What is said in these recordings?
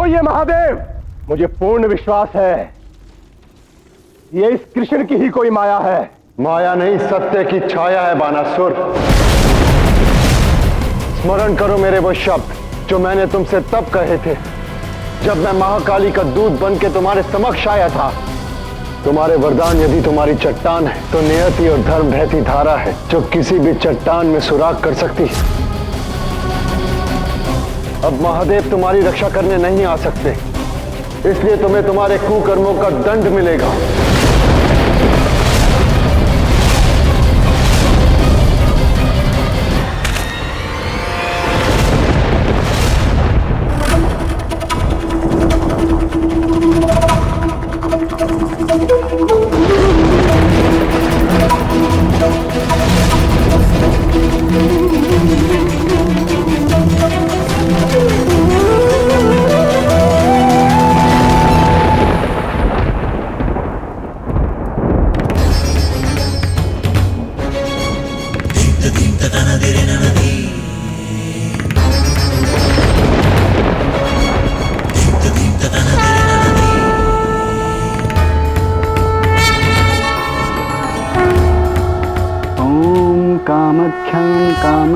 देखो ये महादेव, मुझे पूर्ण विश्वास है ये इस कृष्ण की ही कोई माया है। माया नहीं, सत्य की छाया है बानासुर। स्मरण करो मेरे वो शब्द जो मैंने तुमसे तब कहे थे जब मैं महाकाली का दूत बन के तुम्हारे समक्ष आया था। तुम्हारे वरदान यदि तुम्हारी चट्टान है तो नियति और धर्म बहती धारा है जो किसी भी चट्टान में सुराग कर सकती है। अब महादेव तुम्हारी रक्षा करने नहीं आ सकते, इसलिए तुम्हें तुम्हारे कुकर्मों का दंड मिलेगा।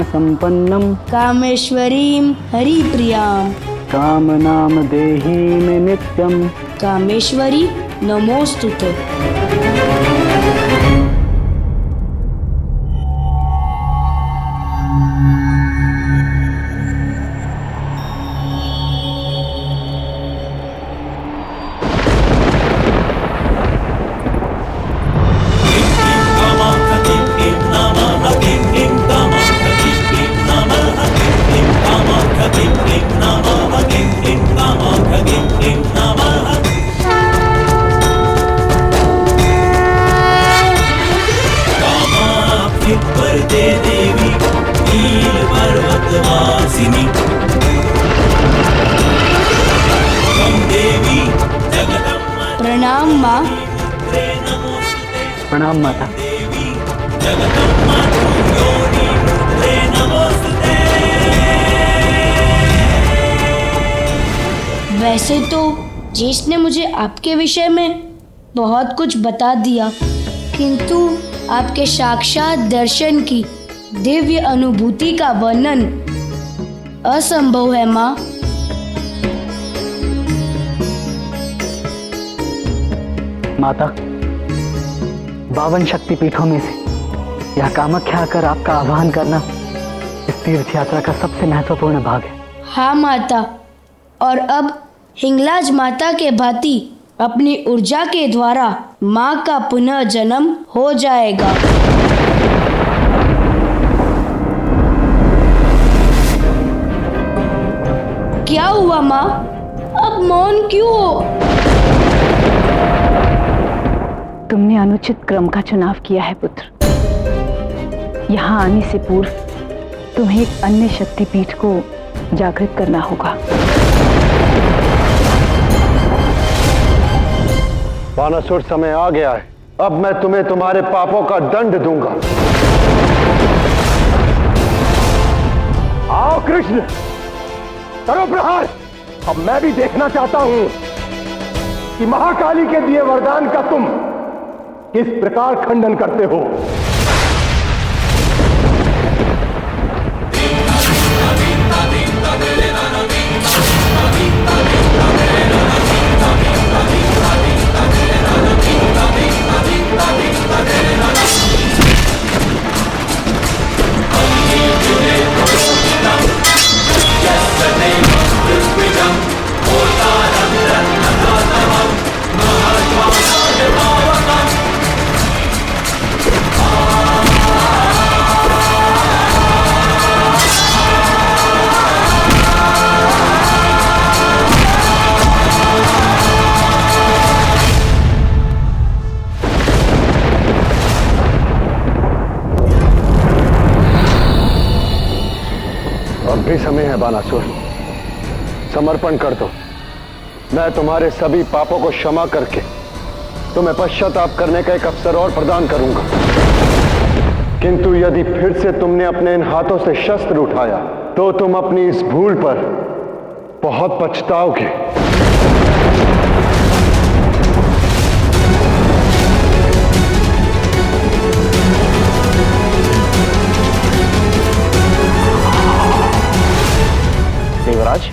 संपन्नम कामेश्वरीं हरिप्रियां कामनाम देहि मे नित्यम। कामेश्वरी नमोस्तुते। प्रणाम माँ। प्रणाम माता। वैसे तो जिसने मुझे आपके विषय में बहुत कुछ बता दिया, किंतु आपके साक्षात दर्शन की दिव्य अनुभूति का वर्णन असंभव है माँ। माता, 52 शक्तिपीठों में से यह कामाख्या आकर आपका आह्वान करना इस तीर्थ यात्रा का सबसे महत्वपूर्ण भाग है। हाँ माता, और अब हिंगलाज माता के भांति अपनी ऊर्जा के द्वारा माँ का पुनः जन्म हो जाएगा। क्या हुआ माँ, अब मौन क्यों हो? तुमने अनुचित क्रम का चुनाव किया है पुत्र। यहाँ आने से पूर्व तुम्हें एक अन्य शक्तिपीठ को जागृत करना होगा। बानासुर, समय आ गया है। अब मैं तुम्हें तुम्हारे पापों का दंड दूंगा। आओ कृष्ण, करो प्रहार। अब मैं भी देखना चाहता हूं कि महाकाली के दिए वरदान का तुम किस प्रकार खंडन करते हो। भी समय है बानासुर, समर्पण कर दो। मैं तुम्हारे सभी पापों को क्षमा करके तुम्हें पश्चाताप करने का एक अवसर और प्रदान करूंगा। किंतु यदि फिर से तुमने अपने इन हाथों से शस्त्र उठाया तो तुम अपनी इस भूल पर बहुत पछताओगे। देवराज,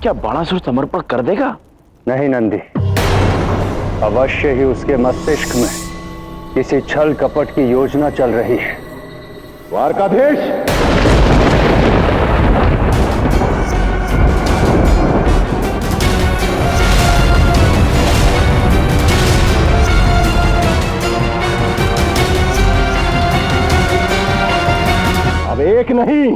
क्या बाणासुर समर्पण कर देगा? नहीं नंदी, अवश्य ही उसके मस्तिष्क में किसी छल कपट की योजना चल रही है। द्वारकाधीश, अब एक नहीं,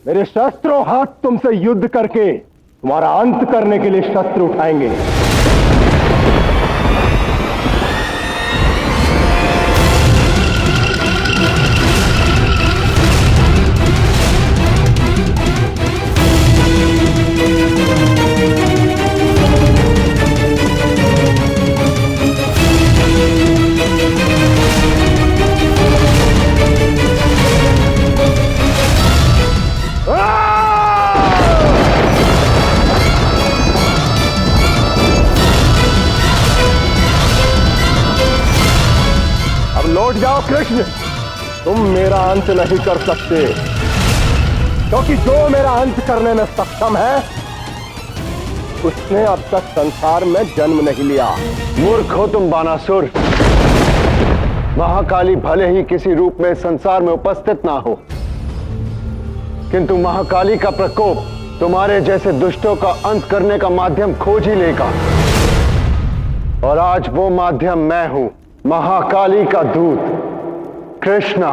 मेरे शस्त्रों हाथ तुमसे युद्ध करके तुम्हारा अंत करने के लिए शस्त्र उठाएंगे। लौट जाओ कृष्ण, तुम मेरा अंत नहीं कर सकते, क्योंकि जो मेरा अंत करने में सक्षम है उसने अब तक संसार में जन्म नहीं लिया। मूर्ख हो तुम बानासुर। महाकाली भले ही किसी रूप में संसार में उपस्थित ना हो, किंतु महाकाली का प्रकोप तुम्हारे जैसे दुष्टों का अंत करने का माध्यम खोज ही लेगा। और आज वो माध्यम मैं हूं, महाकाली का दूत कृष्णा।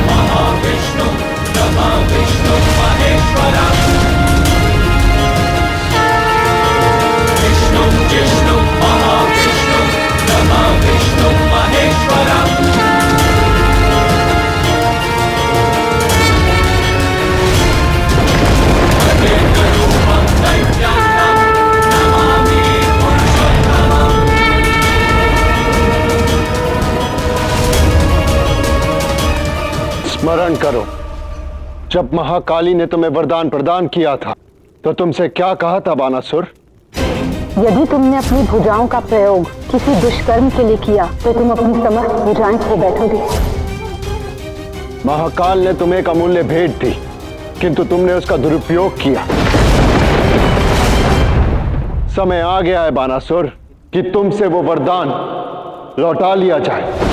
महाविष्णु नमः विष्णु महेश्वरा, विष्णु जिष्णु महाविष्णु नमः विष्णु महेश्वरा। स्मरण करो, जब महाकाली ने तुम्हें वरदान प्रदान किया था तो तुमसे क्या कहा था बानासुर? यदि तुमने अपनी भुजाओं का प्रयोग किसी दुष्कर्म के लिए किया तो तुम अपनी समस्त भुजाएं खो बैठोगे। महाकाल ने तुम्हें एक अमूल्य भेंट दी, किंतु तुमने उसका दुरुपयोग किया। समय आ गया है बानासुर कि तुमसे वो वरदान लौटा लिया जाए।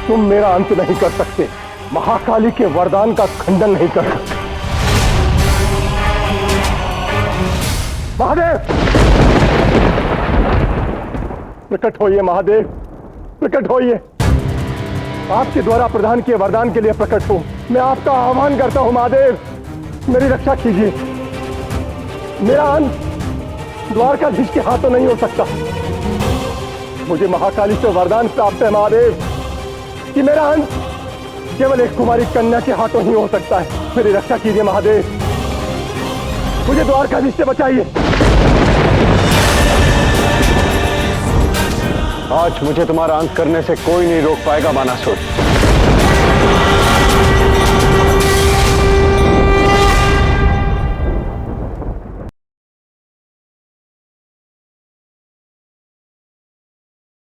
तुम मेरा अंत नहीं कर सकते, महाकाली के वरदान का खंडन नहीं कर सकते। महादेव, प्रकट होइए महादेव, प्रकट होइए। आपके द्वारा प्रदान किए वरदान के लिए प्रकट हो। मैं आपका आह्वान करता हूं महादेव, मेरी रक्षा कीजिए। मेरा अंत द्वारकाधीश के हाथों नहीं हो सकता। मुझे महाकाली से वरदान प्राप्त है महादेव कि मेरा अंत केवल एक कुमारी कन्या के हाथों ही हो सकता है। मेरी रक्षा कीजिए महादेव, मुझे द्वारकाधीश से बचाइए। आज मुझे तुम्हारा अंत करने से कोई नहीं रोक पाएगा बानासुर।